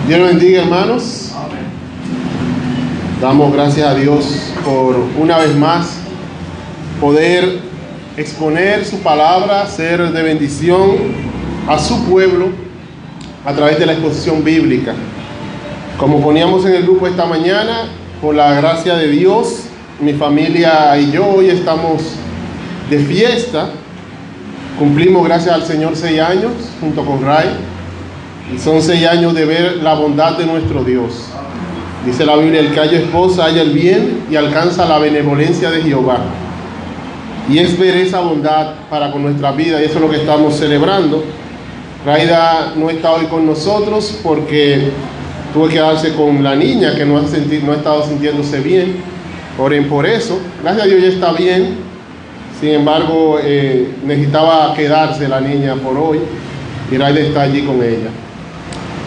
Dios los bendiga, hermanos. Damos gracias a Dios por una vez más poder exponer su palabra, ser de bendición a su pueblo a través de la exposición bíblica. Como poníamos en el grupo esta mañana, por la gracia de Dios, mi familia y yo hoy estamos de fiesta. Cumplimos, gracias al Señor, 6 años junto con Ray. Y son 6 años de ver la bondad de nuestro Dios. Dice la Biblia: el que halla esposa halla el bien y alcanza la benevolencia de Jehová. Y es ver esa bondad para con nuestra vida, y eso es lo que estamos celebrando. Raida no está hoy con nosotros porque tuvo que quedarse con la niña que no ha estado sintiéndose bien. Oren por eso. Gracias a Dios ya está bien. Sin embargo, necesitaba quedarse la niña por hoy y Raida está allí con ella.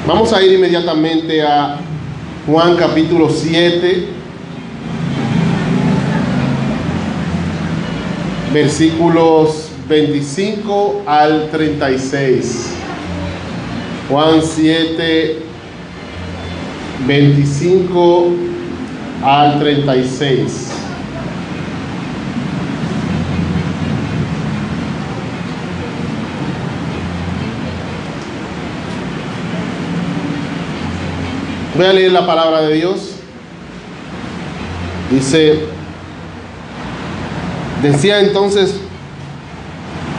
Vamos a ir inmediatamente a Juan capítulo 7, versículos 25 al 36. Juan 7, 25 al 36. Voy a leer la palabra de Dios. Dice: decía entonces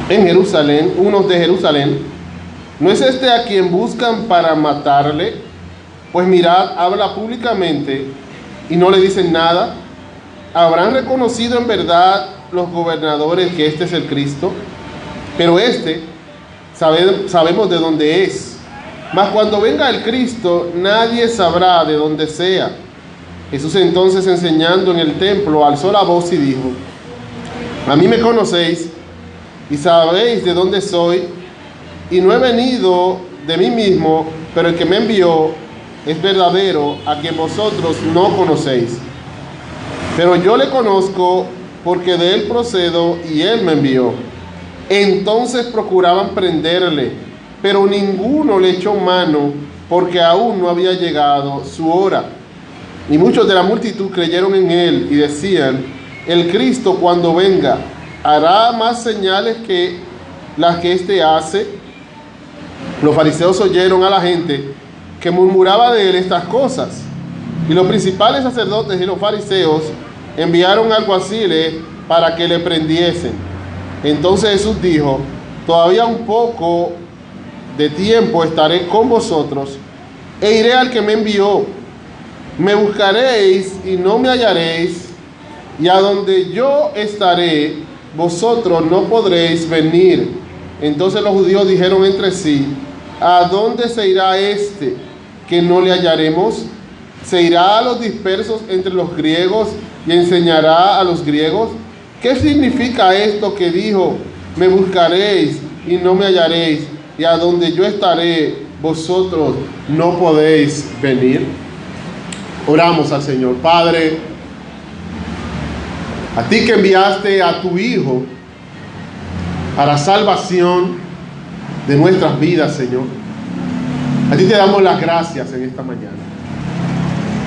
en Jerusalén unos de Jerusalén: ¿no es este a quien buscan para matarle? Pues mirad, habla públicamente y no le dicen nada. ¿Habrán reconocido en verdad los gobernadores que este es el Cristo? Pero sabemos de dónde es. Mas cuando venga el Cristo, nadie sabrá de dónde sea. Jesús entonces, enseñando en el templo, alzó la voz y dijo: a mí me conocéis y sabéis de dónde soy, y no he venido de mí mismo, pero el que me envió es verdadero, a quien vosotros no conocéis. Pero yo le conozco, porque de él procedo y él me envió. Entonces procuraban prenderle, pero ninguno le echó mano, porque aún no había llegado su hora. Y muchos de la multitud creyeron en él y decían: el Cristo, cuando venga, hará más señales que las que éste hace. Los fariseos oyeron a la gente que murmuraba de él estas cosas, y los principales sacerdotes y los fariseos enviaron alguaciles para que le prendiesen. Entonces Jesús dijo: todavía un poco de tiempo estaré con vosotros, e iré al que me envió. Me buscaréis y no me hallaréis, y a donde yo estaré, vosotros no podréis venir. Entonces los judíos dijeron entre sí: ¿a dónde se irá este que no le hallaremos? ¿Se irá a los dispersos entre los griegos y enseñará a los griegos? ¿Qué significa esto que dijo: me buscaréis y no me hallaréis, y a donde yo estaré, vosotros no podéis venir? Oramos al Señor. Padre, a ti que enviaste a tu Hijo para salvación de nuestras vidas, Señor, a ti te damos las gracias en esta mañana.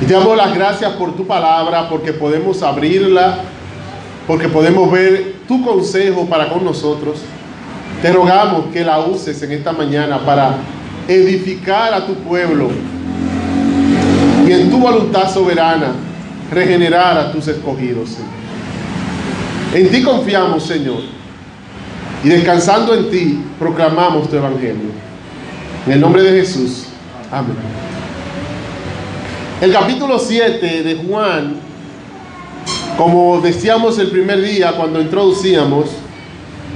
Y te damos las gracias por tu palabra, porque podemos abrirla, porque podemos ver tu consejo para con nosotros. Te rogamos que la uses en esta mañana para edificar a tu pueblo y en tu voluntad soberana regenerar a tus escogidos, Señor. En ti confiamos, Señor, y descansando en ti proclamamos tu evangelio. En el nombre de Jesús. Amén. El capítulo 7 de Juan, como decíamos el primer día cuando introducíamos,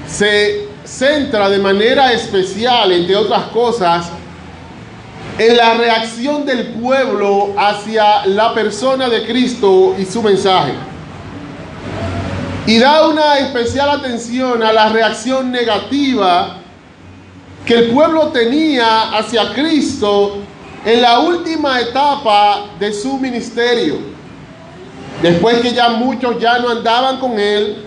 se centra de manera especial, entre otras cosas, en la reacción del pueblo hacia la persona de Cristo y su mensaje. Y da una especial atención a la reacción negativa que el pueblo tenía hacia Cristo en la última etapa de su ministerio. Después que ya muchos ya no andaban con él,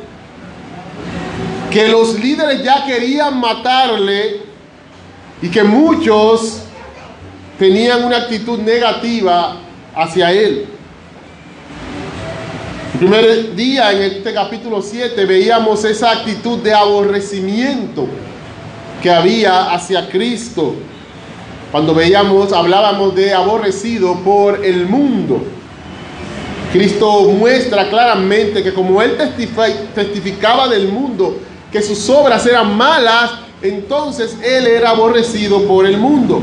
que los líderes ya querían matarle y que muchos tenían una actitud negativa hacia él. El primer día, en este capítulo 7, veíamos esa actitud de aborrecimiento que había hacia Cristo. Cuando hablábamos de aborrecido por el mundo. Cristo muestra claramente que como él testificaba del mundo, que sus obras eran malas, entonces él era aborrecido por el mundo.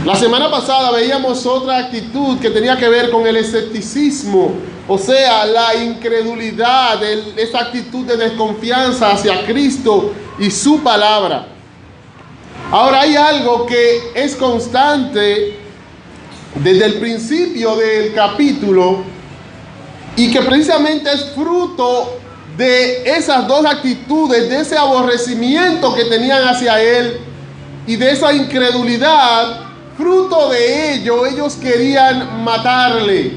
La semana pasada veíamos otra actitud que tenía que ver con el escepticismo, o sea, la incredulidad, esa actitud de desconfianza hacia Cristo y su palabra. Ahora hay algo que es constante desde el principio del capítulo y que precisamente es fruto de esas dos actitudes, de ese aborrecimiento que tenían hacia él y de esa incredulidad. Fruto de ello, ellos querían matarle.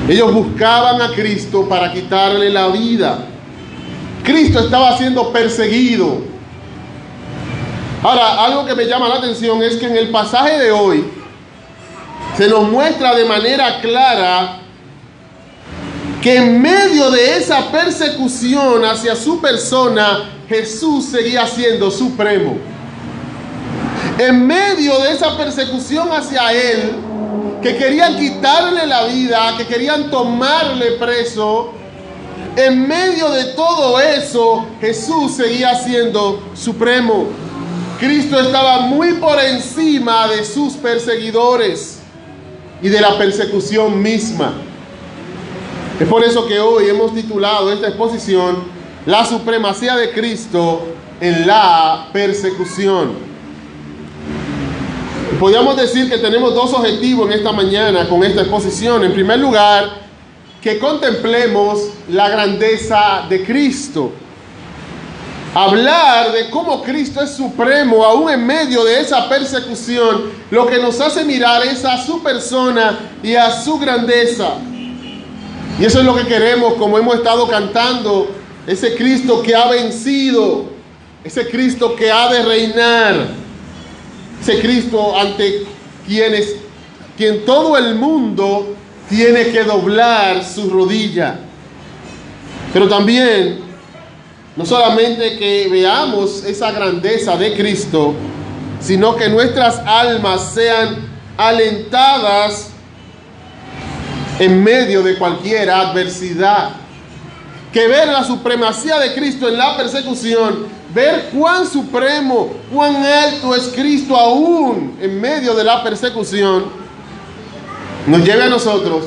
Ellos buscaban a Cristo para quitarle la vida. Cristo estaba siendo perseguido. Ahora, algo que me llama la atención es que en el pasaje de hoy se nos muestra de manera clara que en medio de esa persecución hacia su persona, Jesús seguía siendo supremo. En medio de esa persecución hacia él, que querían quitarle la vida, que querían tomarle preso, en medio de todo eso, Jesús seguía siendo supremo. Cristo estaba muy por encima de sus perseguidores y de la persecución misma. Es por eso que hoy hemos titulado esta exposición La supremacía de Cristo en la persecución. Podríamos decir que tenemos dos objetivos en esta mañana con esta exposición. En primer lugar, que contemplemos la grandeza de Cristo. Hablar de cómo Cristo es supremo aún en medio de esa persecución, lo que nos hace mirar es a su persona y a su grandeza. Y eso es lo que queremos, como hemos estado cantando, ese Cristo que ha vencido, ese Cristo que ha de reinar. Ese Cristo ante quien todo el mundo tiene que doblar su rodilla. Pero también, no solamente que veamos esa grandeza de Cristo, sino que nuestras almas sean alentadas en medio de cualquier adversidad. Que ver la supremacía de Cristo en la persecución, ver cuán supremo, cuán alto es Cristo aún en medio de la persecución, nos lleve a nosotros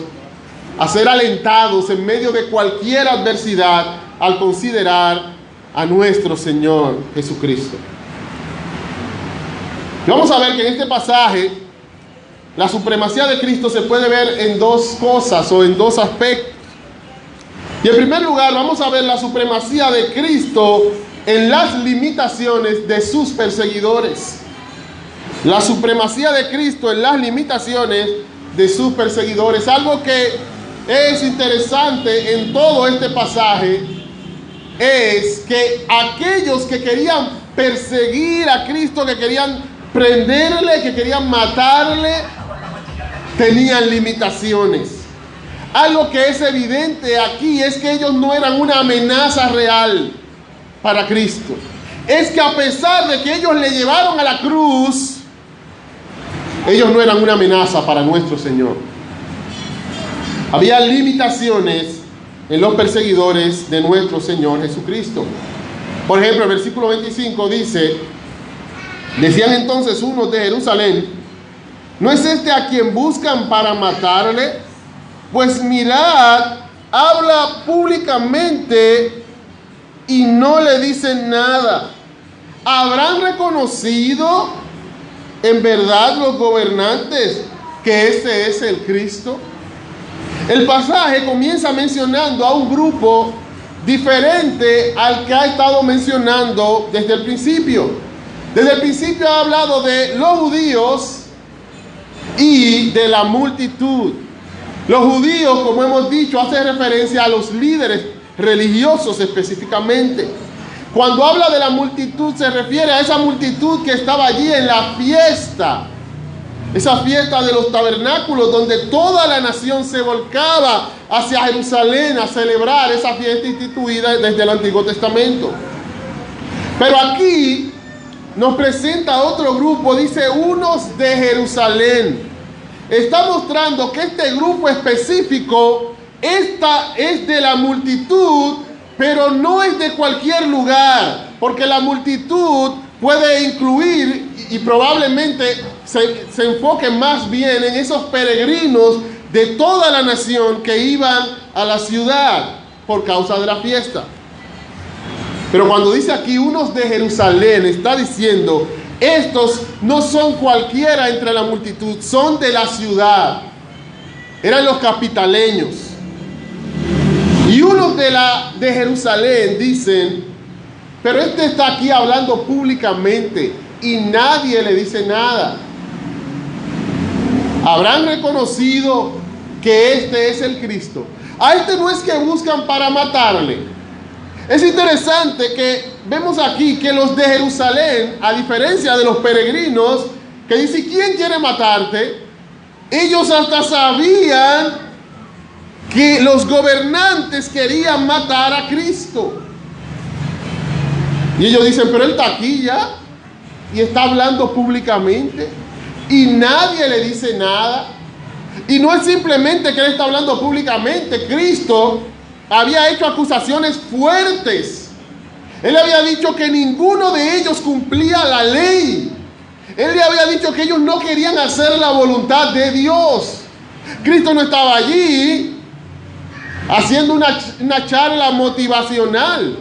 a ser alentados en medio de cualquier adversidad al considerar a nuestro Señor Jesucristo. Y vamos a ver que en este pasaje la supremacía de Cristo se puede ver en dos cosas o en dos aspectos. Y en primer lugar vamos a ver la supremacía de Cristo en las limitaciones de sus perseguidores. La supremacía de Cristo en las limitaciones de sus perseguidores. Algo que es interesante en todo este pasaje es que aquellos que querían perseguir a Cristo, que querían prenderle, que querían matarle, tenían limitaciones. Algo que es evidente aquí es que ellos no eran una amenaza real para Cristo. Es que a pesar de que ellos le llevaron a la cruz, ellos no eran una amenaza para nuestro Señor. Había limitaciones en los perseguidores de nuestro Señor Jesucristo. Por ejemplo, el versículo 25 dice: decían entonces unos de Jerusalén, ¿no es este a quien buscan para matarle? Pues mirad, habla públicamente y no le dicen nada. ¿Habrán reconocido en verdad los gobernantes que ese es el Cristo? El pasaje comienza mencionando a un grupo diferente al que ha estado mencionando desde el principio. Desde el principio ha hablado de los judíos y de la multitud. Los judíos, como hemos dicho, hace referencia a los líderes religiosos específicamente. Cuando habla de la multitud, se refiere a esa multitud que estaba allí en la fiesta. Esa fiesta de los tabernáculos, donde toda la nación se volcaba hacia Jerusalén a celebrar esa fiesta instituida desde el Antiguo Testamento. Pero aquí nos presenta otro grupo, dice unos de Jerusalén. Está mostrando que este grupo específico, esta es de la multitud, pero no es de cualquier lugar, porque la multitud puede incluir y probablemente se enfoque más bien en esos peregrinos de toda la nación que iban a la ciudad por causa de la fiesta. Pero cuando dice aquí unos de Jerusalén, está diciendo, estos no son cualquiera entre la multitud, son de la ciudad. Eran los capitaleños. Y unos de Jerusalén dicen, pero este está aquí hablando públicamente y nadie le dice nada. Habrán reconocido que este es el Cristo. A este no es que buscan para matarle. Es interesante que vemos aquí que los de Jerusalén, a diferencia de los peregrinos, que dicen, ¿quién quiere matarte? Ellos hasta sabían que los gobernantes querían matar a Cristo. Y ellos dicen, pero él está aquí ya y está hablando públicamente y nadie le dice nada. Y no es simplemente que él está hablando públicamente. Cristo había hecho acusaciones fuertes. Él había dicho que ninguno de ellos cumplía la ley. Él le había dicho que ellos no querían hacer la voluntad de Dios. Cristo no estaba allí haciendo una charla motivacional.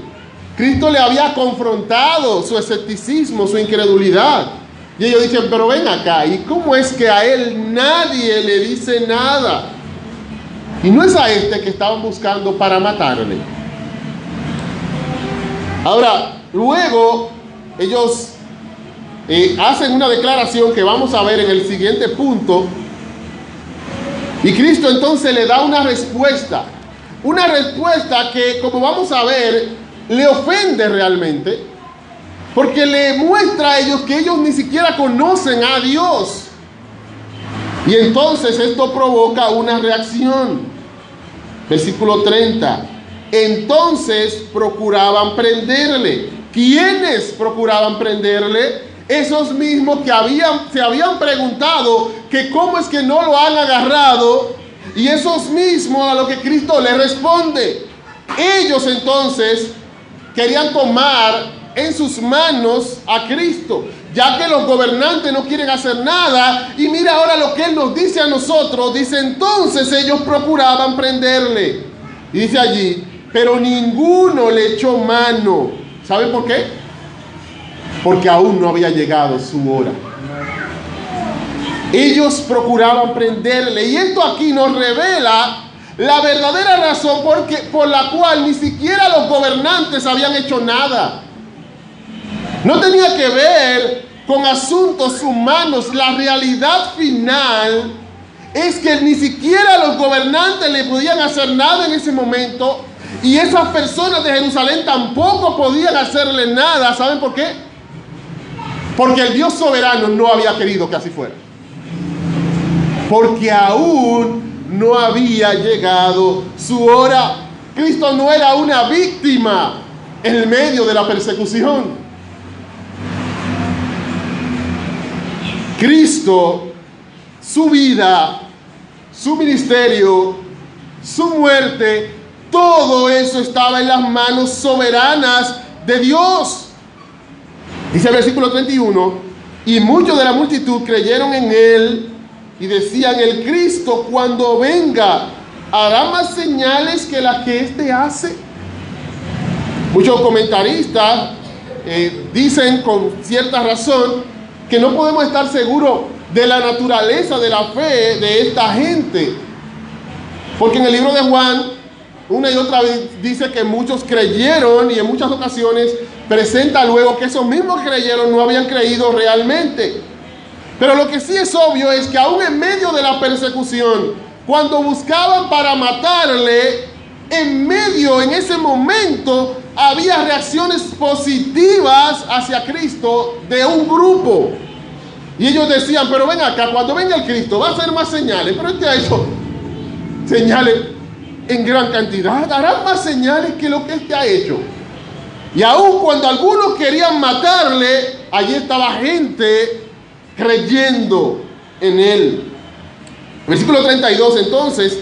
Cristo le había confrontado su escepticismo, su incredulidad. Y ellos dicen, pero ven acá, ¿y cómo es que a él nadie le dice nada? Y no es a este que estaban buscando para matarle. Ahora, luego ellos hacen una declaración que vamos a ver en el siguiente punto. Y Cristo entonces le da una respuesta. Una respuesta que, como vamos a ver, le ofende realmente. Porque le muestra a ellos que ellos ni siquiera conocen a Dios. Y entonces esto provoca una reacción. Versículo 30. Entonces procuraban prenderle. ¿Quiénes procuraban prenderle? Esos mismos que se habían preguntado que cómo es que no lo han agarrado. Y esos mismos a lo que Cristo le responde. Ellos entonces querían tomar en sus manos a Cristo, ya que los gobernantes no quieren hacer nada. Y mira ahora lo que Él nos dice a nosotros. Dice, entonces ellos procuraban prenderle. Y dice allí, pero ninguno le echó mano. ¿Saben por qué? Porque aún no había llegado su hora. Ellos procuraban prenderle. Y esto aquí nos revela la verdadera razón por la cual ni siquiera los gobernantes habían hecho nada. No tenía que ver con asuntos humanos. La realidad final es que ni siquiera los gobernantes le podían hacer nada en ese momento. Y esas personas de Jerusalén tampoco podían hacerle nada. ¿Saben por qué? Porque el Dios soberano no había querido que así fuera. Porque aún no había llegado su hora. Cristo no era una víctima en medio de la persecución. Cristo, su vida, su ministerio, su muerte, todo eso estaba en las manos soberanas de Dios. Dice el versículo 31, y muchos de la multitud creyeron en él y decían, el Cristo cuando venga hará más señales que las que éste hace. Muchos comentaristas dicen con cierta razón que no podemos estar seguros de la naturaleza de la fe de esta gente. Porque en el libro de Juan, una y otra vez dice que muchos creyeron y en muchas ocasiones presenta luego que esos mismos que creyeron no habían creído realmente. Pero lo que sí es obvio es que aún en medio de la persecución, cuando buscaban para matarle, en ese momento, había reacciones positivas hacia Cristo de un grupo. Y ellos decían, pero ven acá, cuando venga el Cristo va a hacer más señales. Pero este ha hecho señales en gran cantidad, hará más señales que lo que este ha hecho. Y aun cuando algunos querían matarle, allí estaba gente creyendo en él. Versículo 32 entonces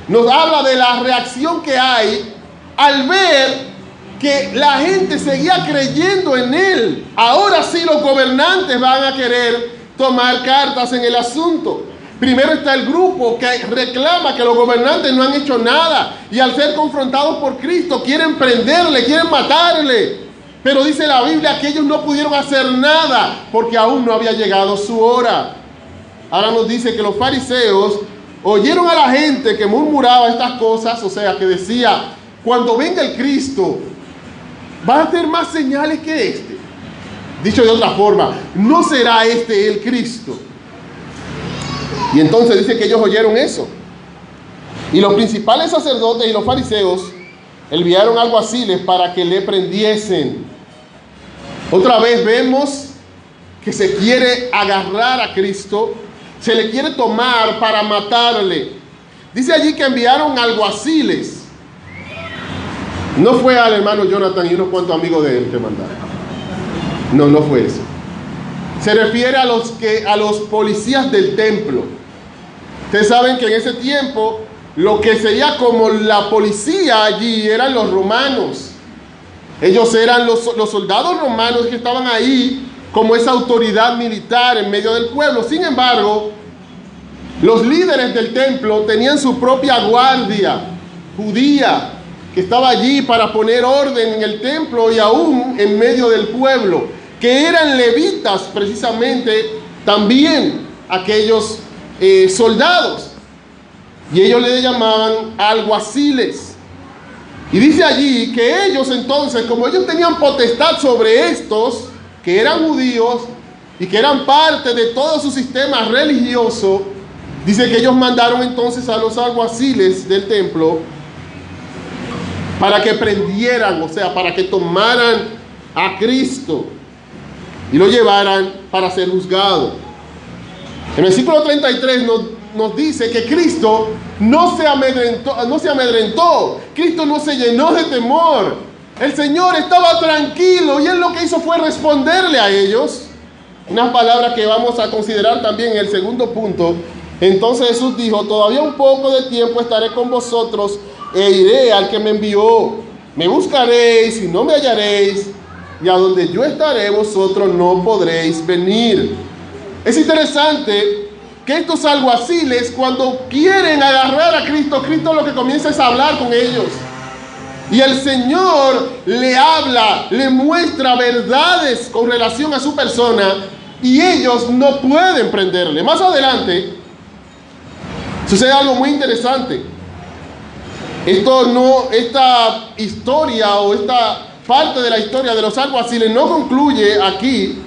nos habla de la reacción que hay al ver que la gente seguía creyendo en él. Ahora sí los gobernantes van a querer tomar cartas en el asunto. Primero está el grupo que reclama que los gobernantes no han hecho nada, y al ser confrontados por Cristo quieren prenderle, quieren matarle. Pero dice la Biblia que ellos no pudieron hacer nada porque aún no había llegado su hora. Ahora nos dice que los fariseos oyeron a la gente que murmuraba estas cosas, o sea, que decía, cuando venga el Cristo va a hacer más señales que este. Dicho de otra forma, no será este el Cristo. Y entonces dice que ellos oyeron eso. Y los principales sacerdotes y los fariseos enviaron alguaciles para que le prendiesen. Otra vez vemos que se quiere agarrar a Cristo, se le quiere tomar para matarle. Dice allí que enviaron alguaciles. No fue al hermano Jonathan y unos cuantos amigos de él que mandaron. No fue eso. Se refiere a los policías del templo. Ustedes saben que en ese tiempo lo que sería como la policía allí eran los romanos. Ellos eran los soldados romanos que estaban ahí como esa autoridad militar en medio del pueblo. Sin embargo, los líderes del templo tenían su propia guardia judía que estaba allí para poner orden en el templo y aún en medio del pueblo, que eran levitas precisamente también aquellos soldados, y ellos le llamaban alguaciles. Y dice allí que ellos entonces, como ellos tenían potestad sobre estos que eran judíos y que eran parte de todo su sistema religioso, dice que ellos mandaron entonces a los alguaciles del templo para que prendieran, o sea, para que tomaran a Cristo y lo llevaran para ser juzgado. El versículo 33 nos dice que Cristo no se amedrentó, Cristo no se llenó de temor. El Señor estaba tranquilo y Él lo que hizo fue responderle a ellos. Unas palabras que vamos a considerar también en el segundo punto. Entonces Jesús dijo, todavía un poco de tiempo estaré con vosotros e iré al que me envió. Me buscaréis y no me hallaréis, y a donde yo estaré vosotros no podréis venir. Es interesante que estos alguaciles, cuando quieren agarrar a Cristo, Cristo lo que comienza es a hablar con ellos. Y el Señor le habla, le muestra verdades con relación a su persona, y ellos no pueden prenderle. Más adelante sucede algo muy interesante. Esta historia o esta parte de la historia de los alguaciles no concluye aquí,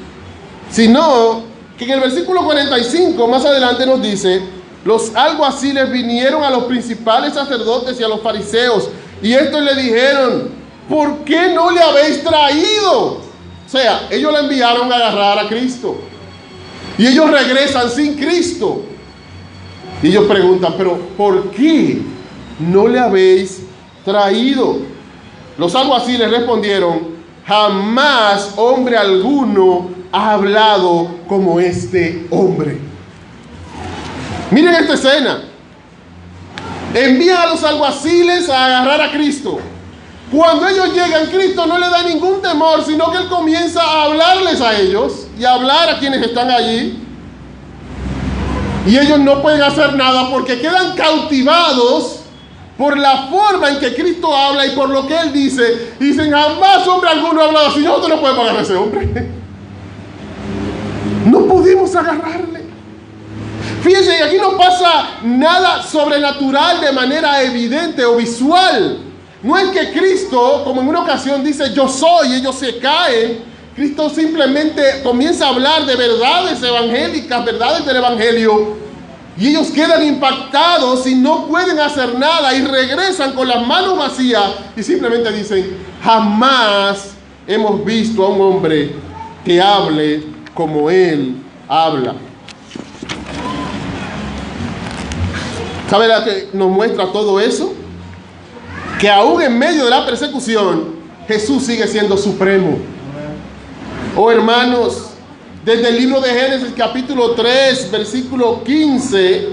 sino que en el versículo 45 más adelante nos dice, los alguaciles vinieron a los principales sacerdotes y a los fariseos, y estos le dijeron, ¿por qué no le habéis traído? O sea, ellos le enviaron a agarrar a Cristo, y ellos regresan sin Cristo. Y ellos preguntan, pero ¿por qué no le habéis traído? Los alguaciles respondieron, jamás hombre alguno ha hablado como este hombre. Miren esta escena. Envían a los alguaciles a agarrar a Cristo. Cuando ellos llegan, Cristo no le da ningún temor, sino que Él comienza a hablarles a ellos y a hablar a quienes están allí. Y ellos no pueden hacer nada porque quedan cautivados por la forma en que Cristo habla y por lo que Él dice. Y dicen, jamás hombre alguno ha hablado así. Nosotros no podemos agarrar a ese hombre. No pudimos agarrarle. Fíjense, aquí no pasa nada sobrenatural de manera evidente o visual. No es que Cristo, como en una ocasión dice, yo soy, ellos se caen. Cristo simplemente comienza a hablar de verdades evangélicas, verdades del Evangelio. Y ellos quedan impactados y no pueden hacer nada y regresan con las manos vacías y simplemente dicen: jamás hemos visto a un hombre que hable como él habla. ¿Sabe la que nos muestra todo eso? Que aún en medio de la persecución, Jesús sigue siendo supremo. Oh, hermanos, desde el libro de Génesis capítulo 3, versículo 15,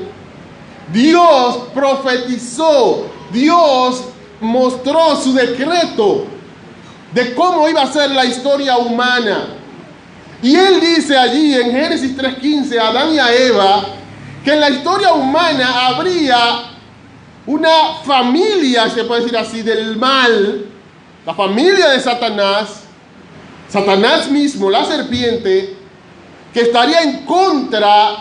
Dios profetizó, Dios mostró su decreto de cómo iba a ser la historia humana. Y Él dice allí en Génesis 3:15 a Adán y a Eva que en la historia humana habría una familia, se puede decir así, del mal, la familia de Satanás, Satanás mismo, la serpiente, que estaría en contra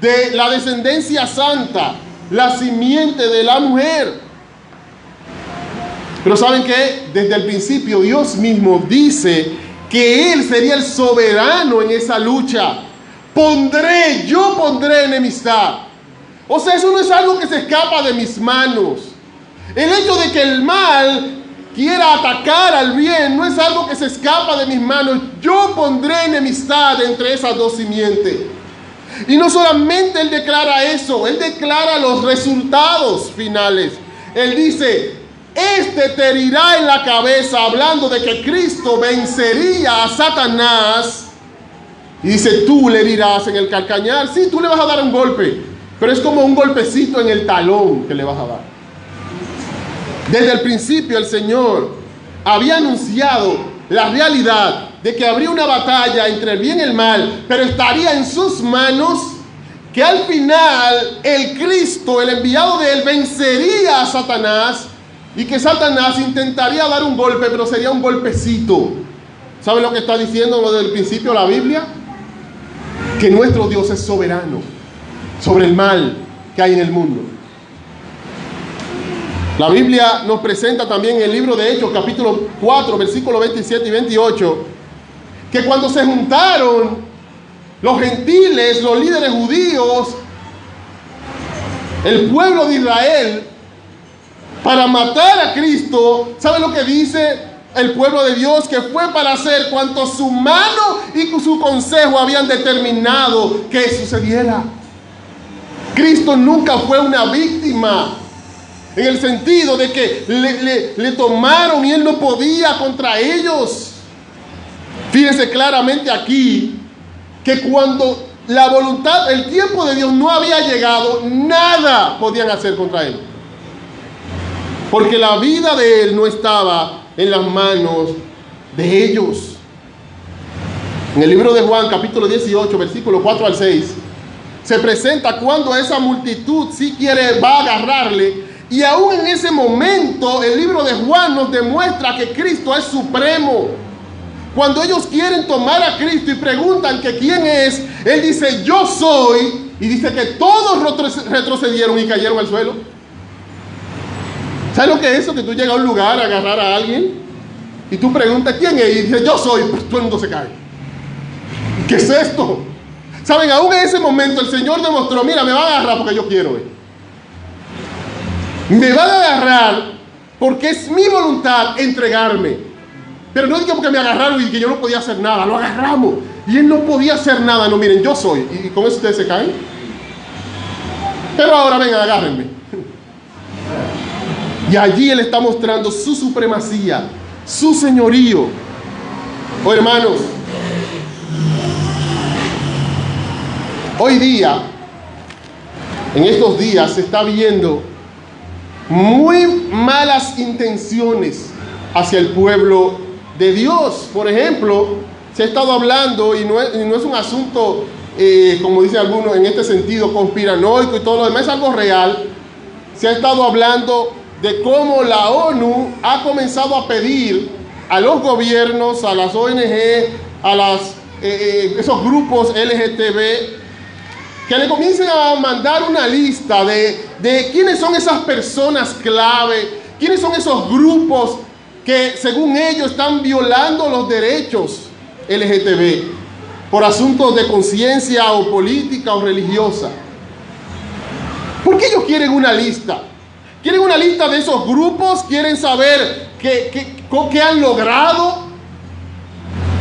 de la descendencia santa, la simiente de la mujer. Pero ¿saben qué? Desde el principio Dios mismo dice que Él sería el soberano en esa lucha. Yo pondré enemistad. O sea, eso no es algo que se escapa de mis manos. El hecho de que el mal quiera atacar al bien no es algo que se escapa de mis manos. Yo pondré enemistad entre esas dos simientes. Y no solamente Él declara eso, Él declara los resultados finales. Él dice: este te herirá en la cabeza, hablando de que Cristo vencería a Satanás. Y dice: tú le herirás en el calcañar. Sí, tú le vas a dar un golpe, pero es como un golpecito en el talón que le vas a dar. Desde el principio el Señor había anunciado la realidad de que habría una batalla entre el bien y el mal, pero estaría en sus manos, que al final el Cristo, el enviado de Él, vencería a Satanás, y que Satanás intentaría dar un golpe, pero sería un golpecito. ¿Saben lo que está diciendo desde el principio la Biblia? Que nuestro Dios es soberano sobre el mal que hay en el mundo. La Biblia nos presenta también en el libro de Hechos, capítulo 4, versículos 27 y 28, que cuando se juntaron los gentiles, los líderes judíos, el pueblo de Israel, para matar a Cristo, ¿sabe lo que dice el pueblo de Dios? Que fue para hacer cuanto su mano y su consejo habían determinado que sucediera. Cristo nunca fue una víctima, en el sentido de que le tomaron y Él no podía contra ellos. Fíjense claramente aquí que cuando la voluntad, el tiempo de Dios no había llegado, nada podían hacer contra Él, porque la vida de Él no estaba en las manos de ellos. En el libro de Juan, capítulo 18, versículos 4 al 6, se presenta cuando esa multitud sí va a agarrarle. Y aún en ese momento, el libro de Juan nos demuestra que Cristo es supremo. Cuando ellos quieren tomar a Cristo y preguntan que quién es, Él dice: yo soy. Y dice que todos retrocedieron y cayeron al suelo. ¿Sabes lo que es eso? Que tú llegas a un lugar a agarrar a alguien y tú preguntas quién es y dice: yo soy. Pues todo el mundo se cae. ¿Qué es esto? ¿Saben? Aún en ese momento el Señor demostró: mira, me va a agarrar porque yo quiero. Me van a agarrar porque es mi voluntad entregarme. Pero no digo porque me agarraron y que yo no podía hacer nada. Lo agarramos y Él no podía hacer nada. No, miren, yo soy. Y con eso ustedes se caen. Pero ahora vengan, agárrenme. Y allí Él está mostrando su supremacía, su señorío. Oh, hermanos, hoy día, en estos días, se está viendo muy malas intenciones hacia el pueblo de Dios. Por ejemplo, se ha estado hablando, y no es un asunto, como dicen algunos, en este sentido conspiranoico y todo lo demás, es algo real. Se ha estado hablando de cómo la ONU ha comenzado a pedir a los gobiernos, a las ONG, a esos grupos LGTB, que le comiencen a mandar una lista de quiénes son esas personas clave, quiénes son esos grupos que según ellos están violando los derechos LGTB por asuntos de conciencia o política o religiosa. ¿Por qué ellos quieren una lista? ¿Quieren una lista de esos grupos? ¿Quieren saber qué han logrado?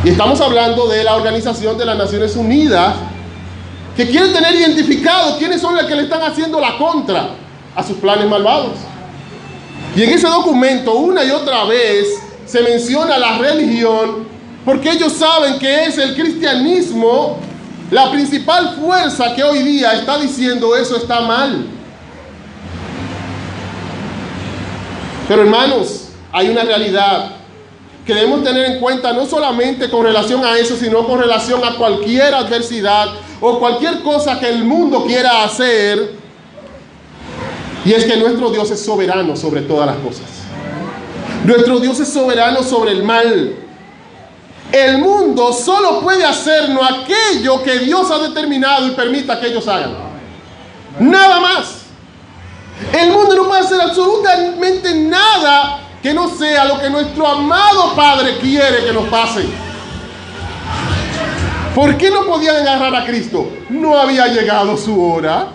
Y estamos hablando de la Organización de las Naciones Unidas, que quieren tener identificado quiénes son los que le están haciendo la contra a sus planes malvados. Y en ese documento, una y otra vez, se menciona la religión, porque ellos saben que es el cristianismo la principal fuerza que hoy día está diciendo eso está mal. Pero hermanos, hay una realidad que debemos tener en cuenta, no solamente con relación a eso, sino con relación a cualquier adversidad o cualquier cosa que el mundo quiera hacer. Y es que nuestro Dios es soberano sobre todas las cosas. Nuestro Dios es soberano sobre el mal. El mundo solo puede hacernos aquello que Dios ha determinado y permita que ellos hagan. Nada más. El mundo no puede hacer absolutamente nada que no sea lo que nuestro amado Padre quiere que nos pase. ¿Por qué no podían agarrar a Cristo? No había llegado su hora.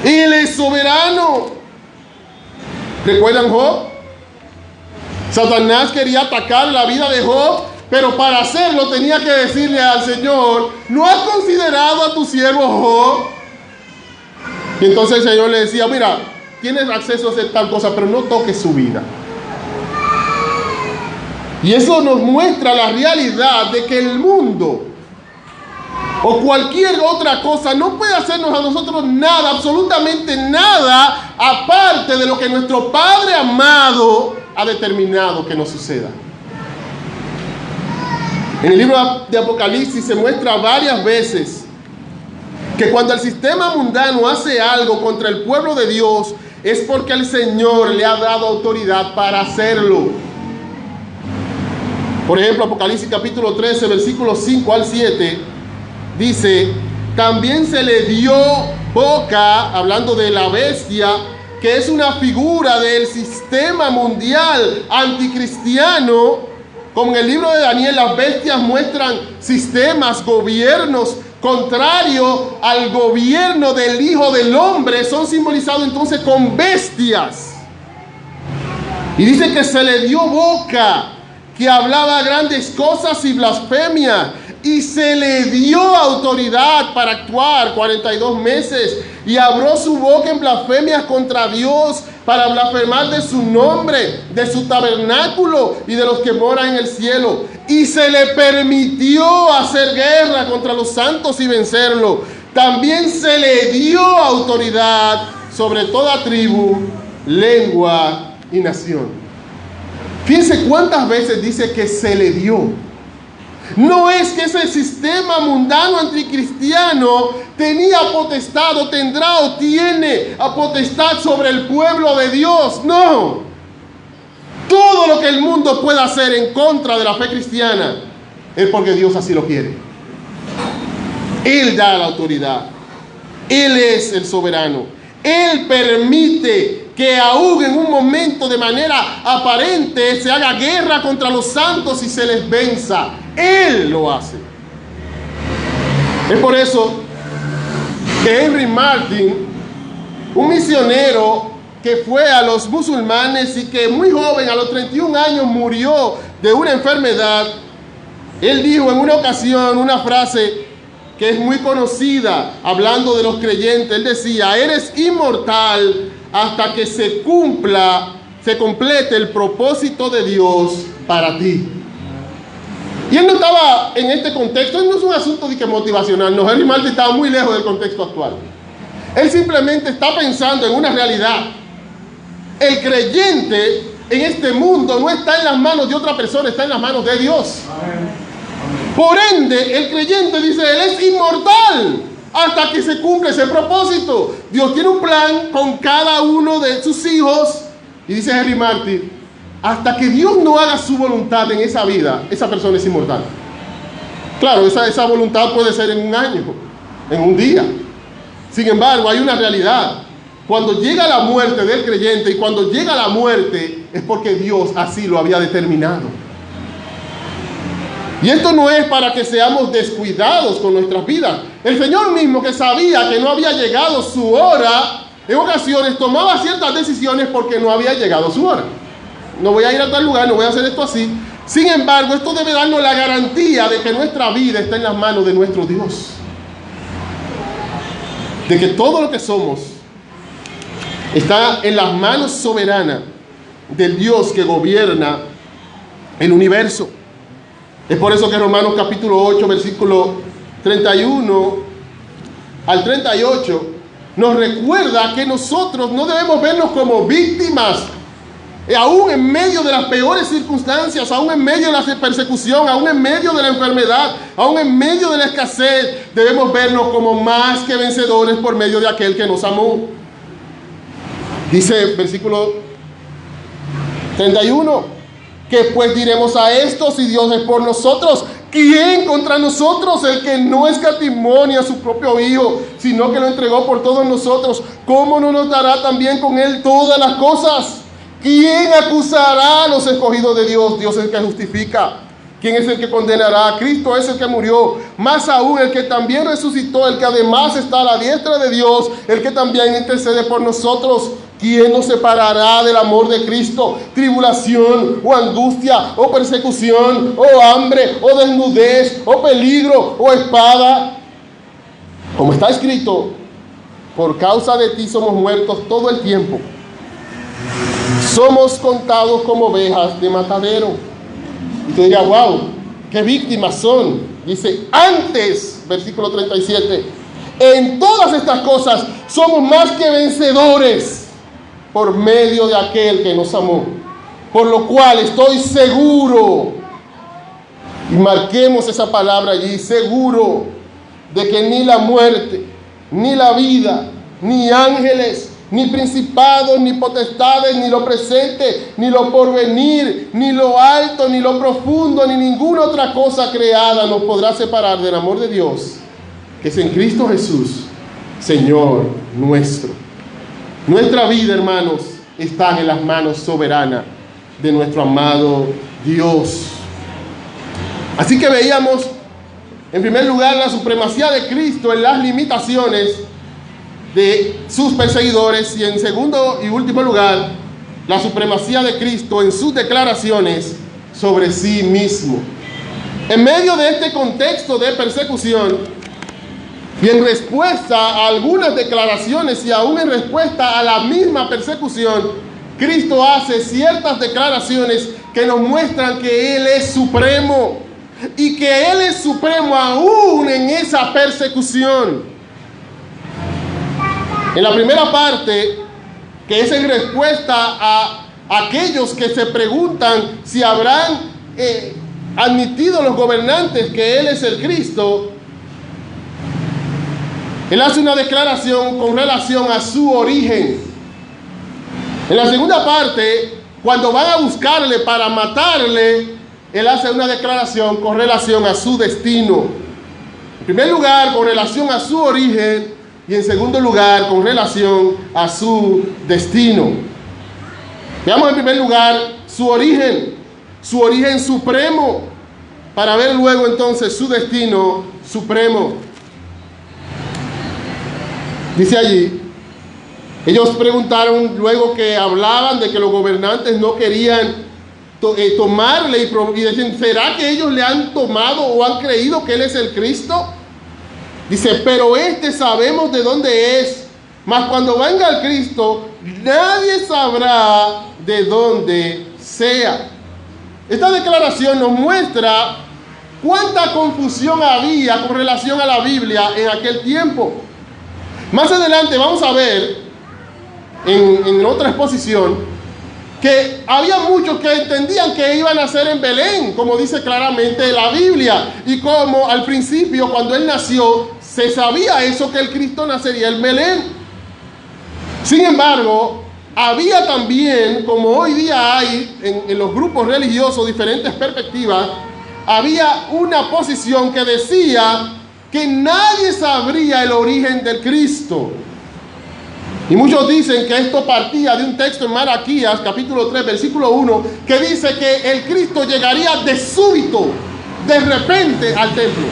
Él es soberano. ¿Recuerdan Job? Satanás quería atacar la vida de Job, pero para hacerlo tenía que decirle al Señor: ¿no has considerado a tu siervo Job? Y entonces el Señor le decía: mira, tienes acceso a hacer tal cosa, pero no toques su vida. Y eso nos muestra la realidad de que el mundo o cualquier otra cosa no puede hacernos a nosotros nada, absolutamente nada, aparte de lo que nuestro Padre amado ha determinado que nos suceda. En el libro de Apocalipsis se muestra varias veces que cuando el sistema mundano hace algo contra el pueblo de Dios, es porque el Señor le ha dado autoridad para hacerlo. Por ejemplo, Apocalipsis capítulo 13, versículos 5 al 7, dice: también se le dio boca, hablando de la bestia, que es una figura del sistema mundial anticristiano. Como en el libro de Daniel, las bestias muestran sistemas, gobiernos contrarios al gobierno del Hijo del Hombre. Son simbolizados entonces con bestias. Y dice que se le dio boca, que hablaba grandes cosas y blasfemias, y se le dio autoridad para actuar 42 meses, y abrió su boca en blasfemias contra Dios, para blasfemar de su nombre, de su tabernáculo y de los que moran en el cielo. Y se le permitió hacer guerra contra los santos y vencerlo. También se le dio autoridad sobre toda tribu, lengua y nación. Fíjense cuántas veces dice que se le dio. No es que ese sistema mundano anticristiano tenía potestad o tendrá o tiene a potestad sobre el pueblo de Dios. No. Todo lo que el mundo pueda hacer en contra de la fe cristiana es porque Dios así lo quiere. Él da la autoridad. Él es el soberano. Él permite que aún en un momento de manera aparente se haga guerra contra los santos y se les venza. Él lo hace. Es por eso que Henry Martin, un misionero que fue a los musulmanes y que muy joven, a los 31 años, murió de una enfermedad, él dijo en una ocasión una frase que es muy conocida, hablando de los creyentes. Él decía: eres inmortal hasta que se complete el propósito de Dios para ti. Y él no estaba en este contexto, no es un asunto de que motivacional, no, Henry Martin estaba muy lejos del contexto actual. Él simplemente está pensando en una realidad. El creyente en este mundo no está en las manos de otra persona, está en las manos de Dios. Amén. Por ende, el creyente, dice él, es inmortal hasta que se cumpla ese propósito. Dios tiene un plan con cada uno de sus hijos. Y dice Henry Martin: hasta que Dios no haga su voluntad en esa vida, esa persona es inmortal. Claro, esa voluntad puede ser en un año, en un día. Sin embargo, hay una realidad. Cuando llega la muerte del creyente, y cuando llega la muerte, es porque Dios así lo había determinado. Y esto no es para que seamos descuidados con nuestras vidas. El Señor mismo, que sabía que no había llegado su hora, en ocasiones tomaba ciertas decisiones porque no había llegado su hora. No voy a ir a tal lugar, no voy a hacer esto así. Sin embargo, esto debe darnos la garantía de que nuestra vida está en las manos de nuestro Dios. De que todo lo que somos está en las manos soberanas del Dios que gobierna el universo. Es por eso que Romanos capítulo 8, versículo 31 al 38, nos recuerda que nosotros no debemos vernos como víctimas, aún en medio de las peores circunstancias, aún en medio de la persecución, aún en medio de la enfermedad, aún en medio de la escasez. Debemos vernos como más que vencedores por medio de aquel que nos amó. Dice versículo 31, ¿qué pues diremos a esto? Si Dios es por nosotros, ¿quién contra nosotros? El que no escatimó a su propio Hijo, sino que lo entregó por todos nosotros, ¿cómo no nos dará también con Él todas las cosas? ¿Quién acusará a los escogidos de Dios? Dios es el que justifica. ¿Quién es el que condenará? Cristo es el que murió, más aún el que también resucitó, el que además está a la diestra de Dios, el que también intercede por nosotros. ¿Quién nos separará del amor de Cristo? ¿Tribulación, o angustia, o persecución, o hambre, o desnudez, o peligro, o espada? Como está escrito, por causa de ti somos muertos todo el tiempo. Somos contados como ovejas de matadero. Y tú dirías, wow, qué víctimas son. Dice, antes, versículo 37, en todas estas cosas somos más que vencedores por medio de aquel que nos amó. Por lo cual estoy seguro, y marquemos esa palabra allí, seguro de que ni la muerte, ni la vida, ni ángeles, ni principados, ni potestades, ni lo presente, ni lo porvenir, ni lo alto, ni lo profundo, ni ninguna otra cosa creada nos podrá separar del amor de Dios, que es en Cristo Jesús, Señor nuestro. Nuestra vida, hermanos, está en las manos soberanas de nuestro amado Dios. Así que veíamos, en primer lugar, la supremacía de Cristo en las limitaciones de sus perseguidores, y en segundo y último lugar, la supremacía de Cristo en sus declaraciones sobre sí mismo. En medio de este contexto de persecución, y en respuesta a algunas declaraciones y aún en respuesta a la misma persecución, Cristo hace ciertas declaraciones que nos muestran que Él es supremo, y que Él es supremo aún en esa persecución. En la primera parte, que es en respuesta a aquellos que se preguntan si habrán admitido los gobernantes que Él es el Cristo, Él hace una declaración con relación a su origen. En la segunda parte, cuando van a buscarle para matarle, Él hace una declaración con relación a su destino. En primer lugar, con relación a su origen, y en segundo lugar, con relación a su destino. Veamos en primer lugar su origen supremo, para ver luego entonces su destino supremo. Dice allí, ellos preguntaron luego que hablaban de que los gobernantes no querían tomarle y decían, ¿será que ellos le han tomado o han creído que Él es el Cristo? Dice, pero sabemos de dónde es, mas cuando venga el Cristo, nadie sabrá de dónde sea. Esta declaración nos muestra cuánta confusión había con relación a la Biblia en aquel tiempo. Más adelante vamos a ver en otra exposición que había muchos que entendían que iban a nacer en Belén, como dice claramente la Biblia, y como al principio cuando Él nació se sabía eso, que el Cristo nacería en Belén. Sin embargo, había también, como hoy día hay en los grupos religiosos diferentes perspectivas, había una posición que decía que nadie sabría el origen del Cristo. Y muchos dicen que esto partía de un texto en Malaquías, capítulo 3, versículo 1, que dice que el Cristo llegaría de súbito de repente al templo.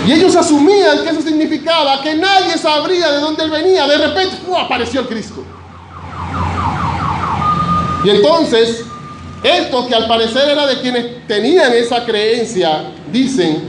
Y ellos asumían que eso significaba que nadie sabría de dónde él venía. De repente apareció el Cristo. Y entonces, estos que al parecer era de quienes tenían esa creencia, dicen,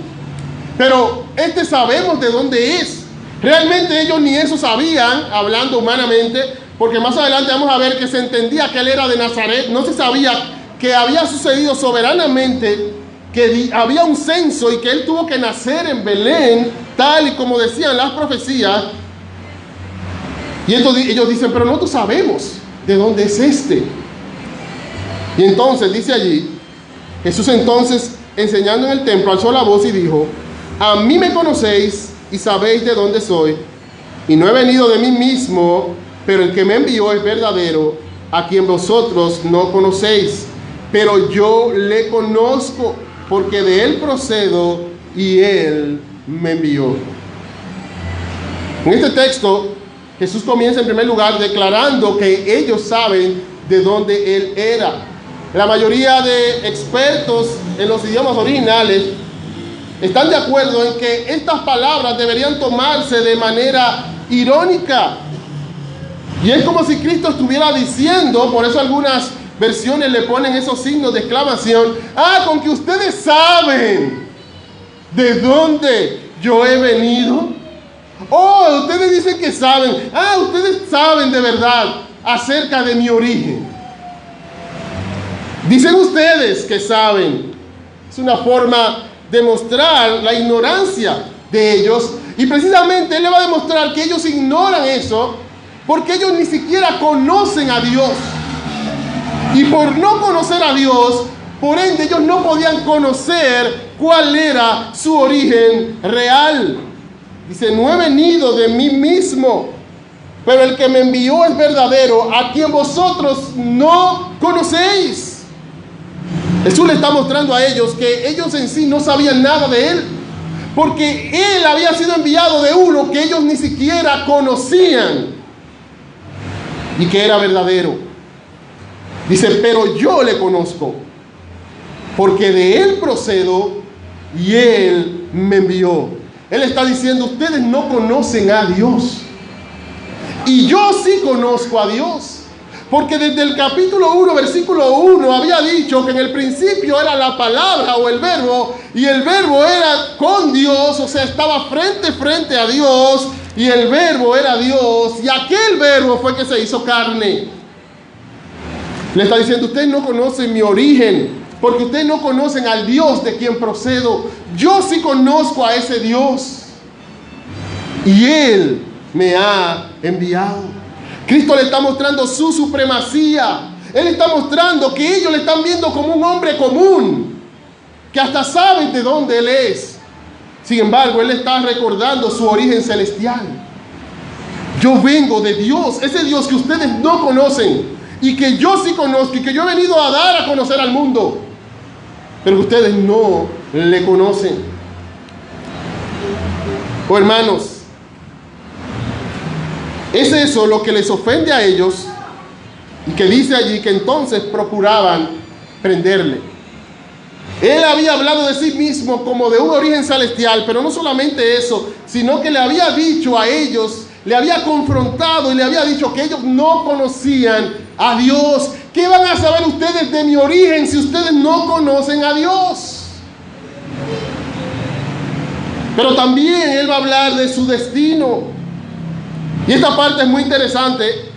pero sabemos de dónde es. Realmente ellos ni eso sabían, hablando humanamente, porque más adelante vamos a ver que se entendía que él era de Nazaret. No se sabía que había sucedido soberanamente, que había un censo y que él tuvo que nacer en Belén, tal y como decían las profecías. Y entonces ellos dicen, pero nosotros sabemos de dónde es este. Y entonces dice allí, Jesús entonces, enseñando en el templo, alzó la voz y dijo, a mí me conocéis y sabéis de dónde soy, y no he venido de mí mismo, pero el que me envió es verdadero, a quien vosotros no conocéis, pero yo le conozco, porque de él procedo y él me envió. En este texto, Jesús comienza en primer lugar declarando que ellos saben de dónde él era. La mayoría de expertos en los idiomas originales están de acuerdo en que estas palabras deberían tomarse de manera irónica. Y es como si Cristo estuviera diciendo, por eso algunas versiones le ponen esos signos de exclamación, con que ustedes saben de dónde yo he venido. Ustedes dicen que saben. Ustedes saben de verdad acerca de mi origen. Dicen ustedes que saben. Es una forma de mostrar la ignorancia de ellos. Y precisamente él le va a demostrar que ellos ignoran eso porque ellos ni siquiera conocen a Dios. Y por no conocer a Dios, por ende ellos no podían conocer cuál era su origen real. Dice, no he venido de mí mismo, pero el que me envió es verdadero, a quien vosotros no conocéis. Jesús le está mostrando a ellos que ellos en sí no sabían nada de él, porque él había sido enviado de uno que ellos ni siquiera conocían y que era verdadero. Dice, pero yo le conozco, porque de él procedo y él me envió. Él está diciendo, ustedes no conocen a Dios, y yo sí conozco a Dios. Porque desde el capítulo 1, versículo 1, había dicho que en el principio era la palabra o el verbo, y el verbo era con Dios, o sea, estaba frente a Dios, y el verbo era Dios, y aquel verbo fue que se hizo carne. Le está diciendo, ustedes no conocen mi origen, porque ustedes no conocen al Dios de quien procedo. Yo sí conozco a ese Dios, y Él me ha enviado. Cristo le está mostrando su supremacía. Él está mostrando que ellos le están viendo como un hombre común, que hasta saben de dónde Él es. Sin embargo, Él está recordando su origen celestial. Yo vengo de Dios, ese Dios que ustedes no conocen, y que yo sí conozco, y que yo he venido a dar a conocer al mundo, pero que ustedes no le conocen. Hermanos, es eso lo que les ofende a ellos, y que dice allí que entonces procuraban prenderle. Él había hablado de sí mismo como de un origen celestial, pero no solamente eso, sino que le había dicho a ellos, le había confrontado y le había dicho que ellos no conocían a Dios. ¿Qué van a saber ustedes de mi origen si ustedes no conocen a Dios? Pero también Él va a hablar de su destino. Y esta parte es muy interesante,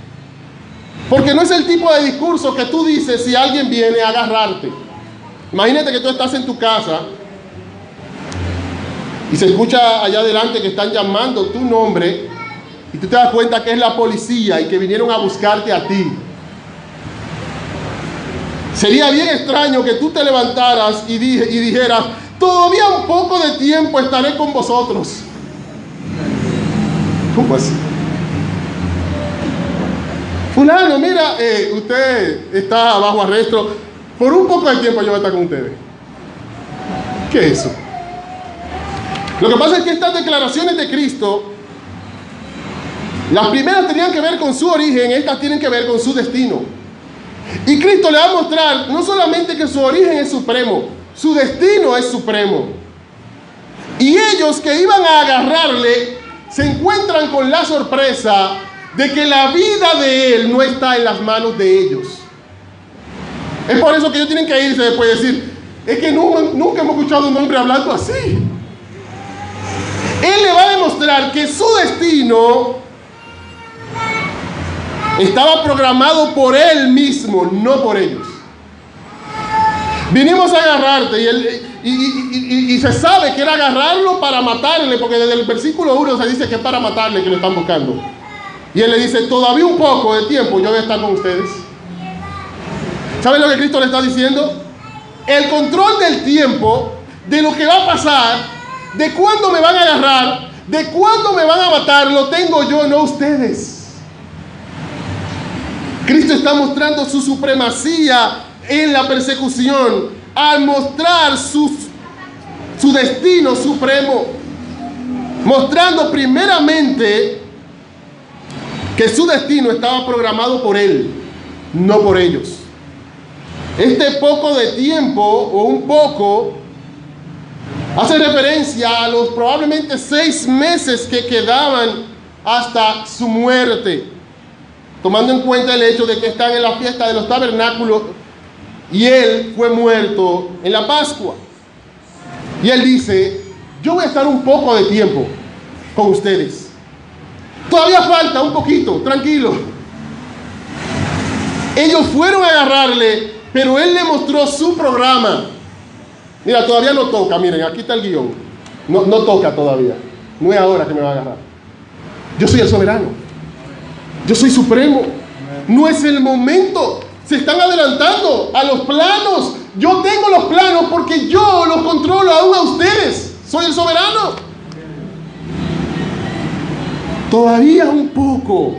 porque no es el tipo de discurso que tú dices si alguien viene a agarrarte. Imagínate que tú estás en tu casa y se escucha allá adelante que están llamando tu nombre, y tú te das cuenta que es la policía y que vinieron a buscarte a ti. Sería bien extraño que tú te levantaras y dijeras, todavía un poco de tiempo estaré con vosotros. ¿Cómo así? Fulano, mira, usted está bajo arresto. Por un poco de tiempo yo voy a estar con ustedes. ¿Qué es eso? Lo que pasa es que estas declaraciones de Cristo, las primeras tenían que ver con su origen, estas tienen que ver con su destino. Y Cristo le va a mostrar no solamente que su origen es supremo, Su destino es supremo. Y ellos que iban a agarrarle se encuentran con la sorpresa de que la vida de él no está en las manos de ellos. Es por eso que ellos tienen que irse después y decir, es que nunca hemos escuchado a un hombre hablando así. Él le va a demostrar que su destino estaba programado por él mismo, no por ellos. Vinimos a agarrarte y se sabe que era agarrarlo para matarle, porque desde el versículo 1 se dice que es para matarle que lo están buscando. Y él le dice, todavía un poco de tiempo yo voy a estar con ustedes. ¿Saben lo que Cristo le está diciendo? El control del tiempo, de lo que va a pasar, de cuándo me van a agarrar, de cuándo me van a matar, lo tengo yo, no ustedes. Cristo está mostrando su supremacía en la persecución al mostrar su destino supremo, mostrando primeramente que su destino estaba programado por él, no por ellos. Este poco de tiempo, o un poco, hace referencia a los probablemente 6 meses que quedaban hasta su muerte, tomando en cuenta el hecho de que están en la fiesta de los tabernáculos y él fue muerto en la Pascua. Y él dice, yo voy a estar un poco de tiempo con ustedes. Todavía falta un poquito, tranquilo. Ellos fueron a agarrarle, pero él le mostró su programa. Mira, todavía no toca, miren, aquí está el guión. No toca todavía. No es ahora que me va a agarrar. Yo soy el soberano. Yo soy supremo. No es el momento. Se están adelantando a los planos. Yo tengo los planos porque yo los controlo aún a ustedes. Soy el soberano. Todavía un poco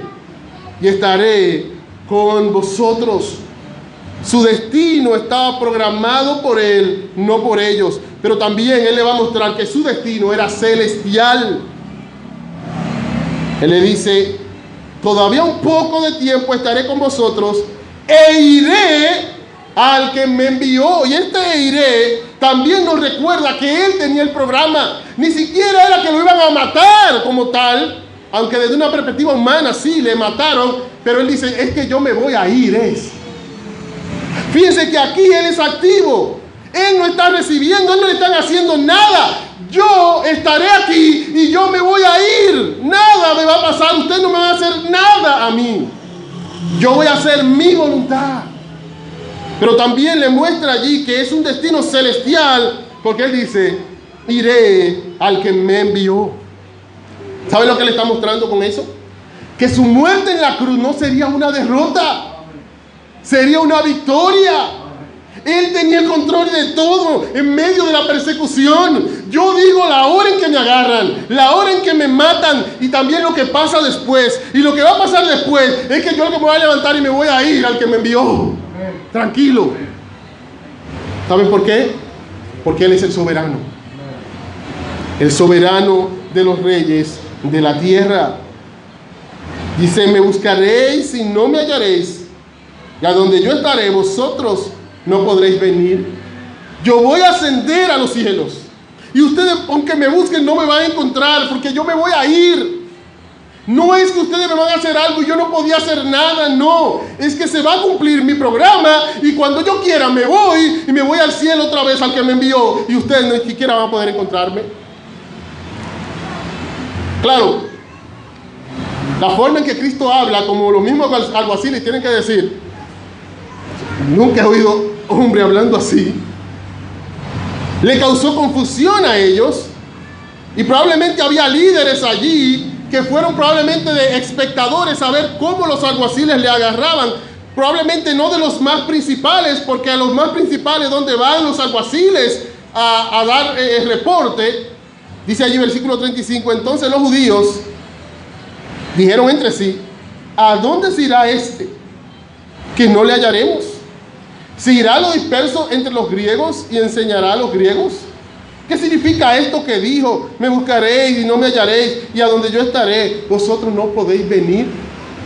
y estaré con vosotros. Su destino estaba programado por él, no por ellos. Pero también él le va a mostrar que su destino era celestial. Él le dice, todavía un poco de tiempo estaré con vosotros e iré al que me envió. Y este iré también nos recuerda que él tenía el programa. Ni siquiera era que lo iban a matar como tal, aunque desde una perspectiva humana sí le mataron, pero él dice, es que yo me voy a ir. Fíjense que aquí él es activo. Él no está recibiendo, él no le están haciendo nada. Yo estaré aquí y yo me voy a ir. Nada me va a pasar, usted no me va a hacer nada a mí. Yo voy a hacer mi voluntad. Pero también le muestra allí que es un destino celestial, porque él dice, iré al que me envió. ¿Sabe lo que le está mostrando con eso? Que su muerte en la cruz no sería una derrota, sería una victoria. Él tenía el control de todo en medio de la persecución. Yo digo la hora en que me agarran, la hora en que me matan y también lo que pasa después. Y lo que va a pasar después es que yo lo que me voy a levantar y me voy a ir al que me envió. Tranquilo. ¿Saben por qué? Porque Él es el soberano. El soberano de los reyes de la tierra. Dice, me buscaréis y no me hallaréis. Y a donde yo estaré, vosotros no podréis venir. Yo voy a ascender a los cielos. Y ustedes, aunque me busquen, no me van a encontrar, porque yo me voy a ir. No es que ustedes me van a hacer algo y yo no podía hacer nada, no. Es que se va a cumplir mi programa y cuando yo quiera me voy y me voy al cielo otra vez al que me envió. Y ustedes ni siquiera van a poder encontrarme. Claro, la forma en que Cristo habla, como los mismos alguaciles tienen que decir, nunca he oído hombre hablando así, le causó confusión a ellos. Y probablemente había líderes allí que fueron probablemente de espectadores a ver cómo los alguaciles le agarraban. Probablemente no de los más principales, porque a los más principales donde van los alguaciles a dar el reporte, dice allí versículo 35, entonces los judíos dijeron entre sí, ¿a dónde se irá este? Que no le hallaremos. ¿Se irá a lo disperso entre los griegos y enseñará a los griegos? ¿Qué significa esto que dijo? Me buscaréis y no me hallaréis, y a donde yo estaré, vosotros no podéis venir.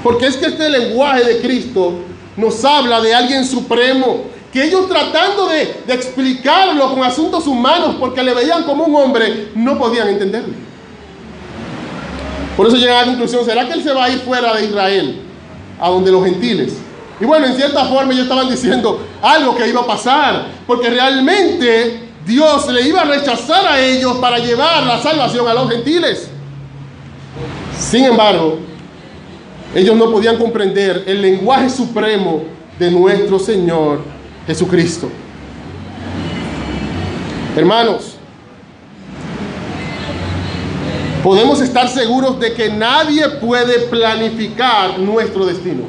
Porque es que este lenguaje de Cristo nos habla de alguien supremo, que ellos tratando de explicarlo con asuntos humanos, porque le veían como un hombre, no podían entenderlo. Por eso llegan a la conclusión, ¿será que él se va a ir fuera de Israel, a donde los gentiles? Y bueno, en cierta forma ellos estaban diciendo algo que iba a pasar, porque realmente Dios le iba a rechazar a ellos para llevar la salvación a los gentiles. Sin embargo, ellos no podían comprender el lenguaje supremo de nuestro Señor Jesucristo. Hermanos, podemos estar seguros de que nadie puede planificar nuestro destino.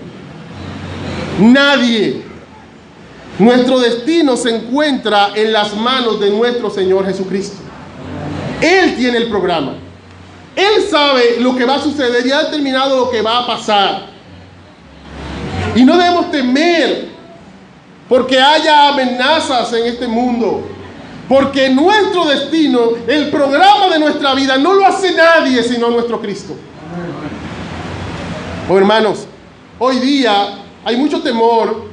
Nadie. Nuestro destino se encuentra en las manos de nuestro Señor Jesucristo. Él tiene el programa. Él sabe lo que va a suceder y ha determinado lo que va a pasar. Y no debemos temer porque haya amenazas en este mundo. Porque nuestro destino, el programa de nuestra vida, no lo hace nadie sino nuestro Cristo. Oh, hermanos, hoy día hay mucho temor,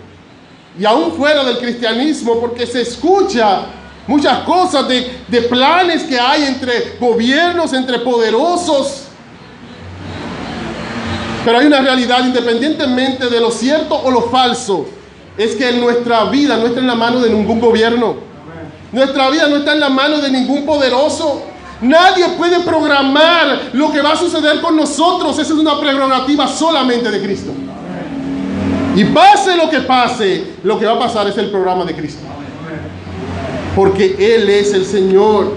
y aún fuera del cristianismo, porque se escucha muchas cosas de planes que hay entre gobiernos, entre poderosos. Pero hay una realidad, independientemente de lo cierto o lo falso, es que nuestra vida no está en la mano de ningún gobierno. Nuestra vida no está en la mano de ningún poderoso. Nadie puede programar lo que va a suceder con nosotros. Esa es una prerrogativa solamente de Cristo. Y pase, lo que va a pasar es el programa de Cristo. Porque Él es el Señor.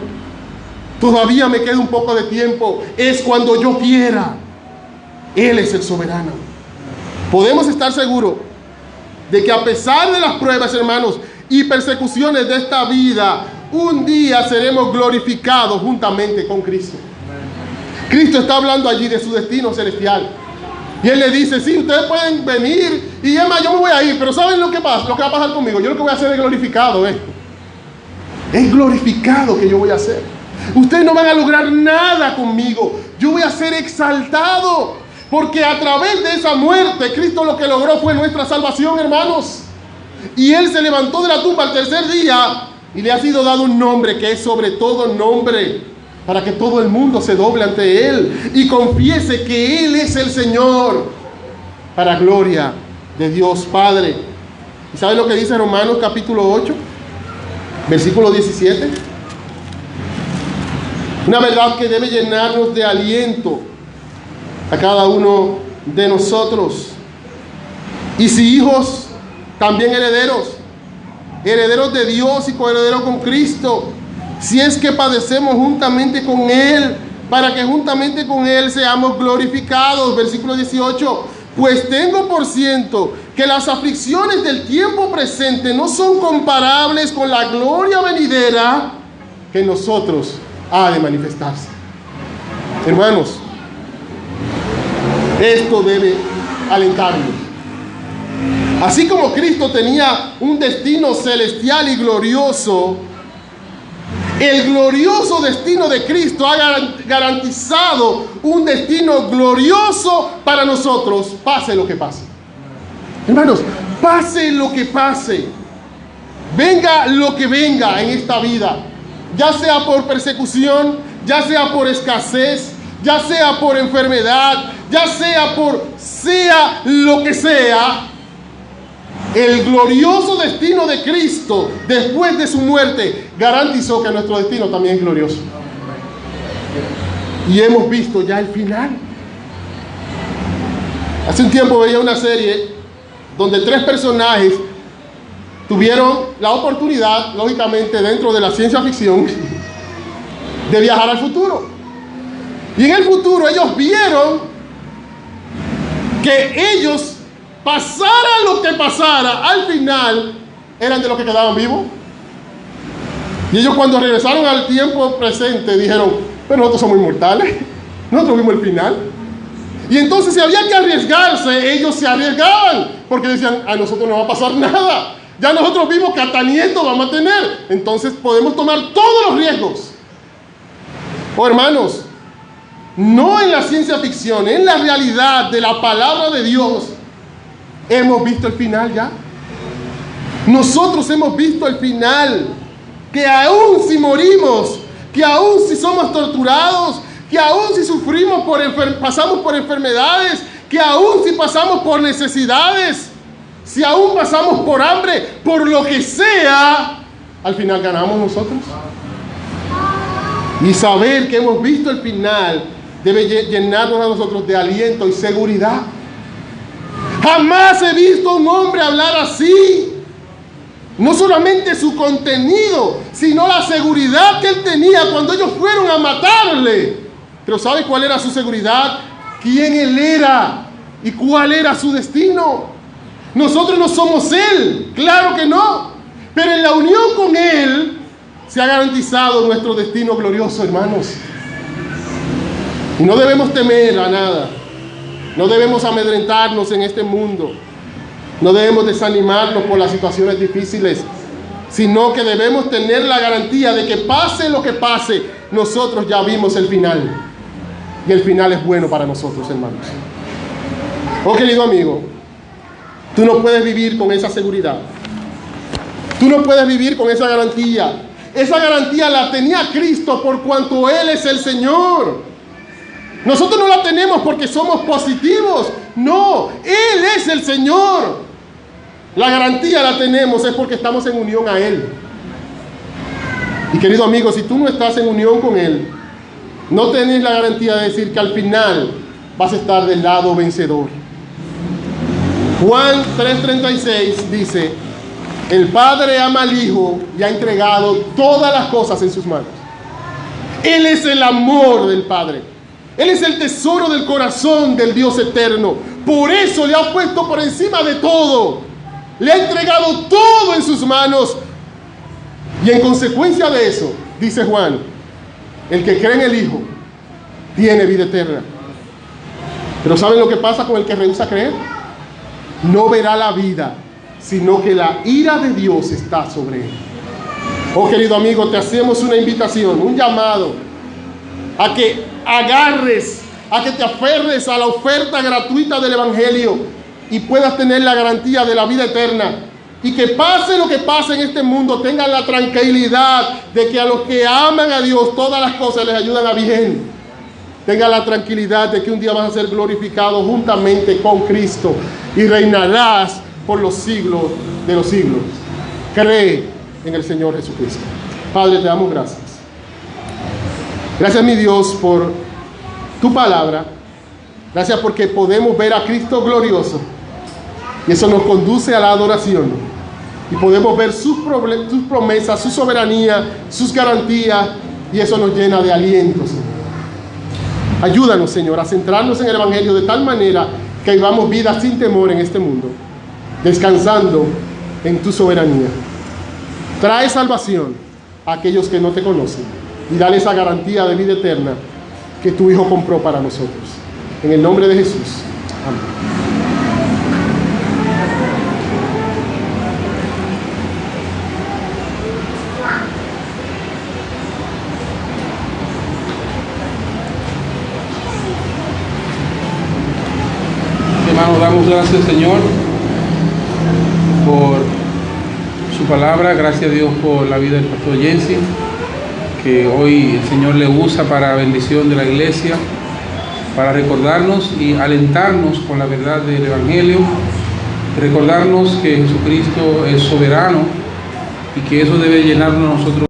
Todavía me queda un poco de tiempo. Es cuando yo quiera. Él es el soberano. Podemos estar seguros de que a pesar de las pruebas, hermanos, y persecuciones de esta vida, un día seremos glorificados juntamente con Cristo. Cristo está hablando allí de su destino celestial. Y Él le dice, sí, ustedes pueden venir, y es más, yo me voy a ir, pero ¿saben lo que pasa? Lo que va a pasar conmigo, yo lo que voy a hacer es glorificado, Es glorificado que yo voy a hacer. Ustedes no van a lograr nada conmigo. Yo voy a ser exaltado, porque a través de esa muerte, Cristo lo que logró fue nuestra salvación, hermanos. Y Él se levantó de la tumba al tercer día, y le ha sido dado un nombre que es sobre todo nombre, para que todo el mundo se doble ante Él y confiese que Él es el Señor, para gloria de Dios Padre. ¿Y saben lo que dice Romanos capítulo 8, versículo 17? Una verdad que debe llenarnos de aliento a cada uno de nosotros. Y si hijos, también herederos, herederos de Dios y coherederos con Cristo, si es que padecemos juntamente con Él, para que juntamente con Él seamos glorificados. Versículo 18. Pues tengo por cierto que las aflicciones del tiempo presente no son comparables con la gloria venidera que en nosotros ha de manifestarse. Hermanos, esto debe alentarnos. Así como Cristo tenía un destino celestial y glorioso, el glorioso destino de Cristo ha garantizado un destino glorioso para nosotros, pase lo que pase. Hermanos, pase lo que pase, venga lo que venga en esta vida, ya sea por persecución, ya sea por escasez, ya sea por enfermedad, ya sea lo que sea, el glorioso destino de Cristo después de su muerte garantizó que nuestro destino también es glorioso. Y hemos visto ya el final. Hace un tiempo veía una serie donde 3 personajes tuvieron la oportunidad, lógicamente dentro de la ciencia ficción, de viajar al futuro. Y en el futuro ellos vieron que ellos, pasara lo que pasara, al final eran de los que quedaban vivos. Y ellos, cuando regresaron al tiempo presente, dijeron, pero nosotros somos inmortales, nosotros vimos el final. Y entonces, si había que arriesgarse, ellos se arriesgaban, porque decían, a nosotros no va a pasar nada, ya nosotros vimos que hasta nietos vamos a tener, entonces podemos tomar todos los riesgos. Oh, hermanos, no en la ciencia ficción, en la realidad de la palabra de Dios, hemos visto el final ya. Nosotros hemos visto el final, que aún si morimos, que aún si somos torturados, que aún si sufrimos pasamos por enfermedades, que aún si pasamos por necesidades, si aún pasamos por hambre, por lo que sea, al final ganamos nosotros. Y saber que hemos visto el final debe llenarnos a nosotros de aliento y seguridad. Jamás he visto a un hombre hablar así. No solamente su contenido, sino la seguridad que él tenía cuando ellos fueron a matarle. Pero ¿sabe cuál era su seguridad? ¿Quién él era? ¿Y cuál era su destino? Nosotros no somos él, claro que no. Pero en la unión con él se ha garantizado nuestro destino glorioso, hermanos. Y no debemos temer a nada. No debemos amedrentarnos en este mundo. No debemos desanimarnos por las situaciones difíciles, sino que debemos tener la garantía de que pase lo que pase, nosotros ya vimos el final. Y el final es bueno para nosotros, hermanos. Oh, querido amigo, tú no puedes vivir con esa seguridad. Tú no puedes vivir con esa garantía. Esa garantía la tenía Cristo por cuanto Él es el Señor. Nosotros no la tenemos porque somos positivos. No, Él es el Señor. La garantía la tenemos es porque estamos en unión a Él. Y querido amigo, si tú no estás en unión con Él, no tenés la garantía de decir que al final vas a estar del lado vencedor. Juan 3:36 dice: el Padre ama al Hijo y ha entregado todas las cosas en sus manos. Él es el amor del Padre. Él es el tesoro del corazón del Dios eterno. Por eso le ha puesto por encima de todo. Le ha entregado todo en sus manos. Y en consecuencia de eso, dice Juan, el que cree en el Hijo tiene vida eterna. Pero ¿saben lo que pasa con el que rehúsa creer? No verá la vida, sino que la ira de Dios está sobre él. Oh, querido amigo, te hacemos una invitación, un llamado a que agarres, a que te aferres a la oferta gratuita del Evangelio y puedas tener la garantía de la vida eterna. Y que pase lo que pase en este mundo, tengan la tranquilidad de que a los que aman a Dios todas las cosas les ayudan a bien. Tengan la tranquilidad de que un día vas a ser glorificado juntamente con Cristo y reinarás por los siglos de los siglos. Cree en el Señor Jesucristo. Padre, te damos gracias. Gracias, mi Dios, por tu palabra. Gracias porque podemos ver a Cristo glorioso. Y eso nos conduce a la adoración. Y podemos ver sus promesas, su soberanía, sus garantías. Y eso nos llena de aliento, Señor. Ayúdanos, Señor, a centrarnos en el Evangelio de tal manera que vivamos vidas sin temor en este mundo, descansando en tu soberanía. Trae salvación a aquellos que no te conocen y dale esa garantía de vida eterna que tu Hijo compró para nosotros. En el nombre de Jesús. Amén. Hermanos, damos gracias, Señor, por su palabra. Gracias a Dios por la vida del pastor Jensi, que hoy el Señor le usa para bendición de la iglesia, para recordarnos y alentarnos con la verdad del Evangelio, recordarnos que Jesucristo es soberano y que eso debe llenarnos a nosotros